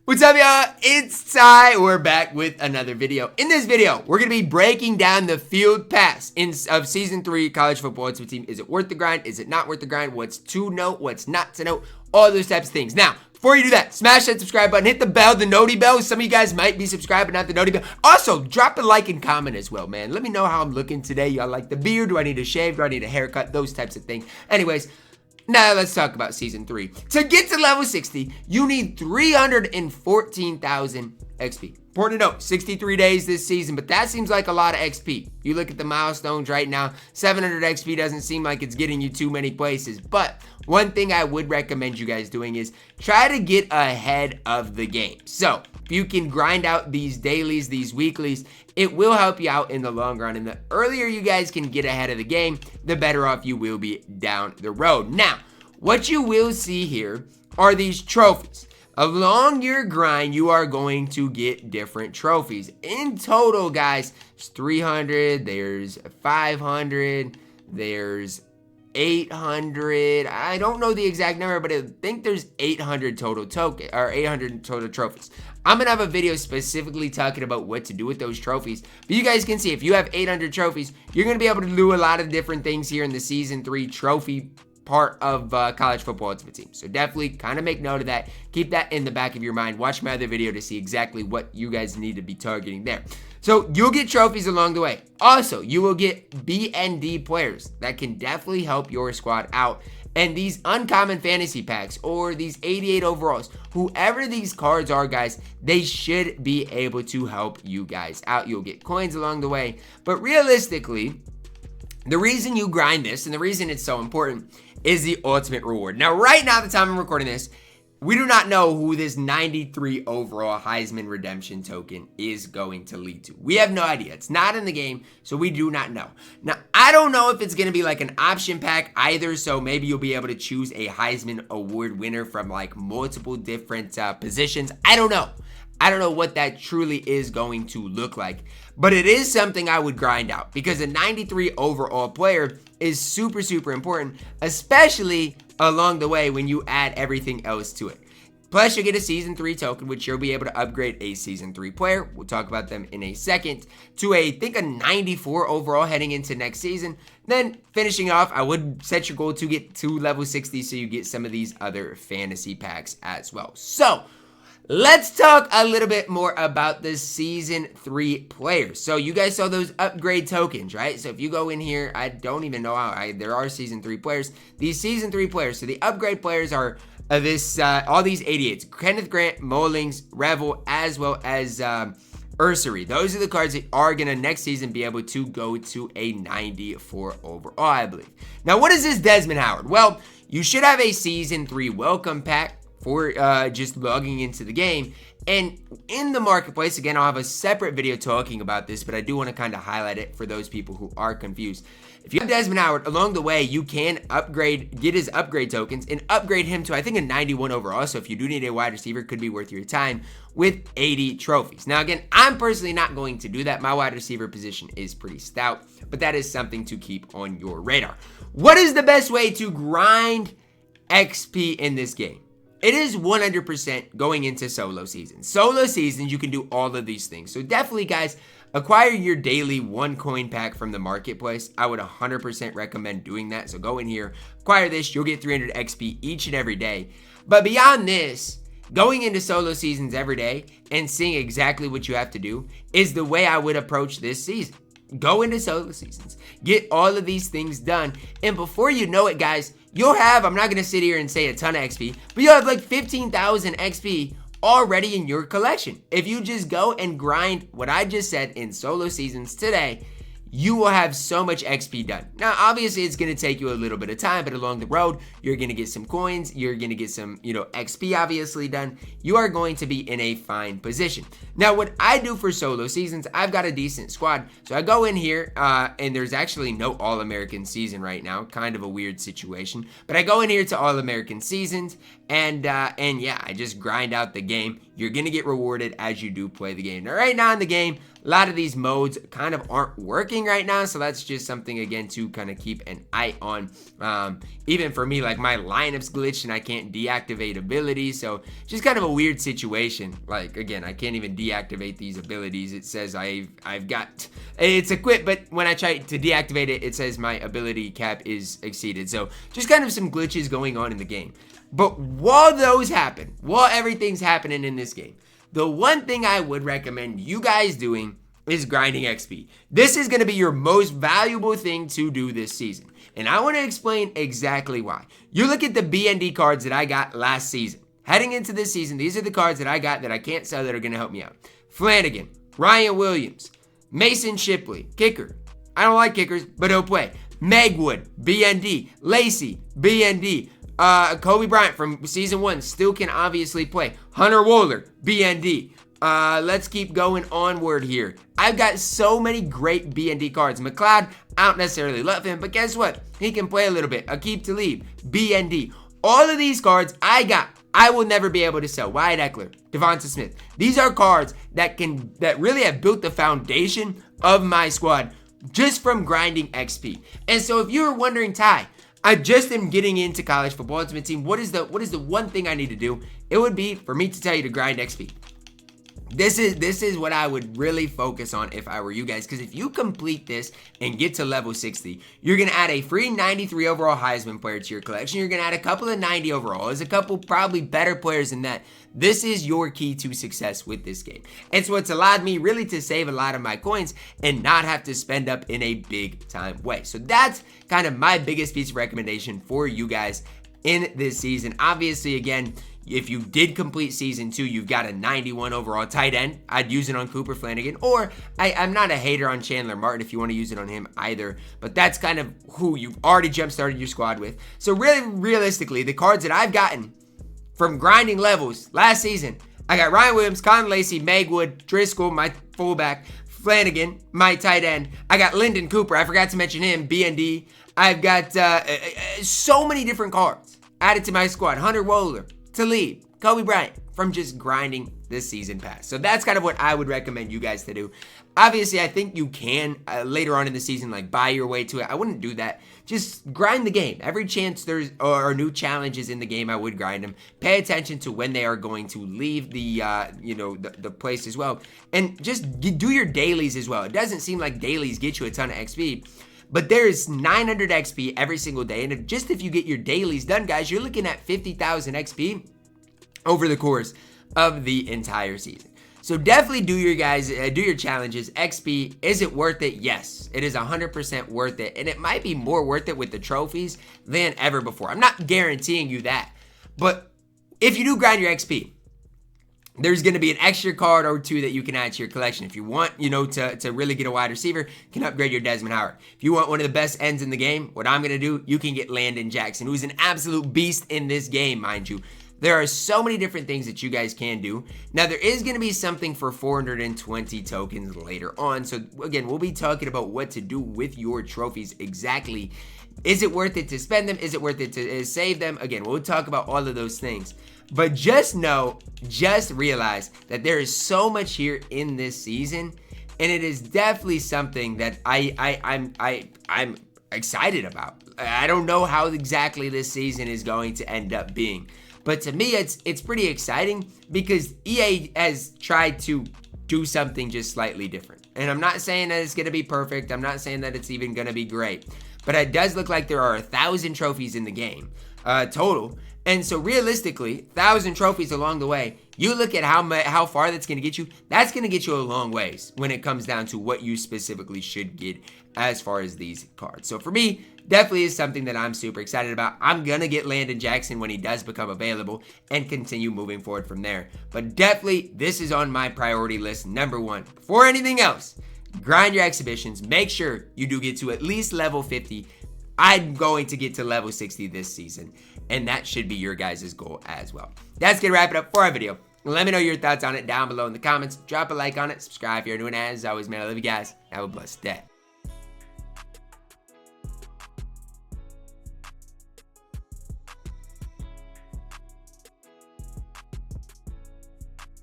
What's up, y'all? It's Ty. We're back with another video. In this video, we're going to be breaking down the field pass of Season 3 college football ultimate team. Is it worth the grind? Is it not worth the grind? What's to note? What's not to note? All those types of things. Now, before you do that, smash that subscribe button. Hit the bell, the noti bell. Some of you guys might be subscribed, but not the noti bell. Also, drop a like and comment as well, man. Let me know how I'm looking today. Y'all like the beard? Do I need a shave? Do I need a haircut? Those types of things. Anyways, now let's talk about Season 3. To get to level 60, you need 314,000 XP. Important to note, 63 days this season, but that seems like a lot of XP. You look at the milestones right now, 700 XP doesn't seem like it's getting you too many places. But one thing I would recommend you guys doing is try to get ahead of the game. So if you can grind out these dailies, these weeklies, it will help you out in the long run. And the earlier you guys can get ahead of the game, the better off you will be down the road. Now, what you will see here are these trophies. Along your grind, you are going to get different trophies. In total, guys, there's 300, there's 500, there's 800. I don't know the exact number, but I think there's 800 total trophies. I'm gonna have a video specifically talking about what to do with those trophies. But you guys can see if you have 800 trophies, you're gonna be able to do a lot of different things here in the Season 3 trophy part of college football ultimate team. So definitely kind of make note of that. Keep that in the back of your mind. Watch my other video to see exactly what you guys need to be targeting there. So you'll get trophies along the way. Also, you will get BND players that can definitely help your squad out. And these uncommon fantasy packs or these 88 overalls, whoever these cards are, guys, they should be able to help you guys out. You'll get coins along the way. But realistically, the reason you grind this and the reason it's so important is the ultimate reward. Now, right now, at the time I'm recording this, we do not know who this 93 overall Heisman redemption token is going to lead to. We have no idea. It's not in the game, so we do not know. Now, I don't know if it's going to be like an option pack either, so maybe you'll be able to choose a Heisman Award winner from like multiple different positions. I don't know. I don't know what that truly is going to look like, but it is something I would grind out because a 93 overall player is super, super important, especially along the way when you add everything else to it. Plus, you'll get a Season 3 token, which you'll be able to upgrade a Season 3 player. We'll talk about them in a second. To I think a 94 overall heading into next season. Then finishing off, I would set your goal to get to level 60 so you get some of these other fantasy packs as well. So let's talk a little bit more about the Season 3 players. So you guys saw those upgrade tokens, right? So if you go in here, I don't even know how there are Season 3 players. These Season 3 players, so the upgrade players are all these 88s. Kenneth Grant, Mullings, Revel, as well as Ursery. Those are the cards that are going to next season be able to go to a 94 overall, I believe. Now, what is this Desmond Howard? Well, you should have a Season 3 welcome pack for just logging into the game. And in the marketplace, again, I'll have a separate video talking about this, but I do want to kind of highlight it for those people who are confused. If you have Desmond Howard, along the way, you can get his upgrade tokens and upgrade him to, I think, a 91 overall. So if you do need a wide receiver, it could be worth your time with 80 trophies. Now, again, I'm personally not going to do that. My wide receiver position is pretty stout, but that is something to keep on your radar. What is the best way to grind XP in this game? It is 100% going into solo seasons. Solo seasons, you can do all of these things. So definitely, guys, acquire your daily 1 coin pack from the marketplace. I would 100% recommend doing that. So go in here, acquire this. You'll get 300 XP each and every day. But beyond this, going into solo seasons every day and seeing exactly what you have to do is the way I would approach this season. Go into solo seasons, get all of these things done, and before you know it, guys, you'll have, I'm not going to sit here and say a ton of XP, but you'll have like 15,000 XP already in your collection. If you just go and grind what I just said in solo seasons today, you will have so much XP done. Now, obviously, it's going to take you a little bit of time, but along the road, you're going to get some coins. You're going to get some, XP obviously done. You are going to be in a fine position. Now, what I do for solo seasons, I've got a decent squad. So I go in here, and there's actually no All-American season right now. Kind of a weird situation. But I go in here to All-American seasons, and yeah, I just grind out the game. you're going to get rewarded as you do play the game. Now, right now in the game, a lot of these modes kind of aren't working right now, so that's just something, again, to kind of keep an eye on. Even for me, like, my lineup's glitched and I can't deactivate abilities, so just kind of a weird situation. Like, again, I can't even deactivate these abilities. It says I've got, it's equipped, but when I try to deactivate it, it says my ability cap is exceeded. So just kind of some glitches going on in the game. But while those happen, while everything's happening in this game, the one thing I would recommend you guys doing is grinding XP. This is going to be your most valuable thing to do this season. And I want to explain exactly why. You look at the BND cards that I got last season. Heading into this season, these are the cards that I got that I can't sell that are going to help me out. Flanagan, Ryan Williams, Mason Shipley, kicker. I don't like kickers, but he'll play. Megwood, BND, Lachey, BND. Kobe Bryant from season 1 still can obviously play. Hunter Wohler, BND. Let's keep going onward here. I've got so many great BND cards. McLeod, I don't necessarily love him, but guess what? He can play a little bit. Aqib Talib, BND. All of these cards I will never be able to sell. Wyett, Ekeler, Devonta Smith. These are cards that really have built the foundation of my squad just from grinding XP. And so if you're wondering, Ty, I just am getting into college football ultimate team. What is the one thing I need to do? It would be for me to tell you to grind XP. This is what I would really focus on if I were you guys, because if you complete this and get to level 60, you're going to add a free 93 overall Heisman player to your collection. You're going to add a couple of 90 overall. There's a couple probably better players than that. This is your key to success with this game. It's what's allowed me really to save a lot of my coins and not have to spend up in a big time way. So that's kind of my biggest piece of recommendation for you guys in this season. Obviously, again, if you did complete season 2, you've got a 91 overall tight end. I'd use it on Cooper Flanagan, or I'm not a hater on Chandler Martin if you want to use it on him either, but that's kind of who you've already jump-started your squad with. So really, realistically, the cards that I've gotten from grinding levels last season, I got Ryan Williams, Con Lacey, Megwood, Driskill, my fullback, Flanagan, my tight end. I got Lyndon Cooper, I forgot to mention him, BND. I've got so many different cards added to my squad. Hunter Wohler, Talib, Kobe Bryant, from just grinding this season pass. So that's kind of what I would recommend you guys to do. Obviously, I think you can later on in the season, like, buy your way to it. I wouldn't do that. Just grind the game. Every chance there's or new challenges in the game, I would grind them. Pay attention to when they are going to leave the the place as well, and just do your dailies as well. It doesn't seem like dailies get you a ton of XP. But there's 900 XP every single day. And if you get your dailies done, guys, you're looking at 50,000 XP over the course of the entire season. So definitely do your challenges. XP, is it worth it? Yes, it is 100% worth it. And it might be more worth it with the trophies than ever before. I'm not guaranteeing you that. But if you do grind your XP, there's going to be an extra card or two that you can add to your collection. If you want, to really get a wide receiver, you can upgrade your Desmond Howard. If you want one of the best ends in the game, what I'm going to do, you can get Landin Jackson, who's an absolute beast in this game, mind you. There are so many different things that you guys can do. Now, there is going to be something for 420 tokens later on. So, again, we'll be talking about what to do with your trophies exactly. Is it worth it to spend them? Is it worth it to save them? Again, we'll talk about all of those things. But just realize that there is so much here in this season, and it is definitely something that I'm excited about. I don't know how exactly this season is going to end up being, but to me, it's pretty exciting because EA has tried to do something just slightly different. And I'm not saying that it's going to be perfect. I'm not saying that it's even going to be great, but it does look like there are 1,000 trophies in the game total. And so realistically, 1,000 trophies along the way, you look at how far that's going to get you, that's going to get you a long ways when it comes down to what you specifically should get as far as these cards. So for me, definitely is something that I'm super excited about. I'm going to get Landin Jackson when he does become available and continue moving forward from there. But definitely, this is on my priority list, number 1. Before anything else, grind your exhibitions. Make sure you do get to at least level 50. I'm going to get to level 60 this season, and that should be your guys' goal as well. That's going to wrap it up for our video. Let me know your thoughts on it down below in the comments. Drop a like on it. Subscribe if you're new, and as always, man, I love you guys. Have a blessed day.